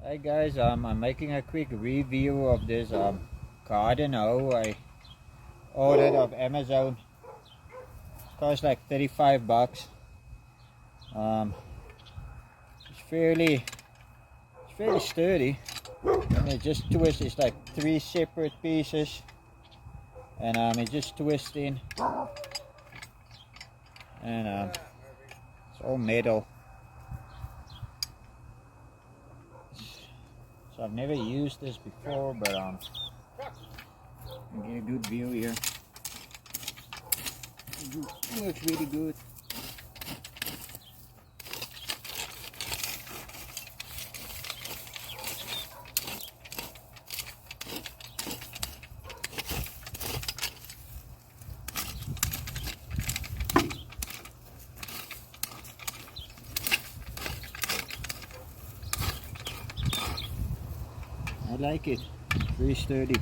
Hey guys, I'm making a quick review of this garden hoe I ordered off Amazon. Cost like 35 bucks. It's fairly sturdy, and it just twists. It's like 3 separate pieces, and it just twists in, and it's all metal. So I've never used this before, but I get a good view here. It looks really good. I like it. Very sturdy.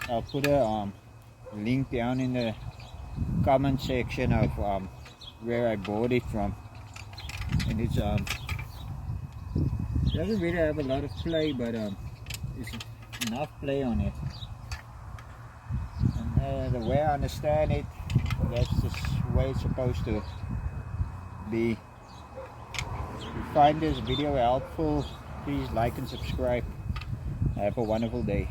I'll put a link down in the comment section of where I bought it from. And it's doesn't really have a lot of play, but there's enough play on it. And the way I understand it, that's the way it's supposed to be. If you find this video helpful, please like and subscribe. Have a wonderful day.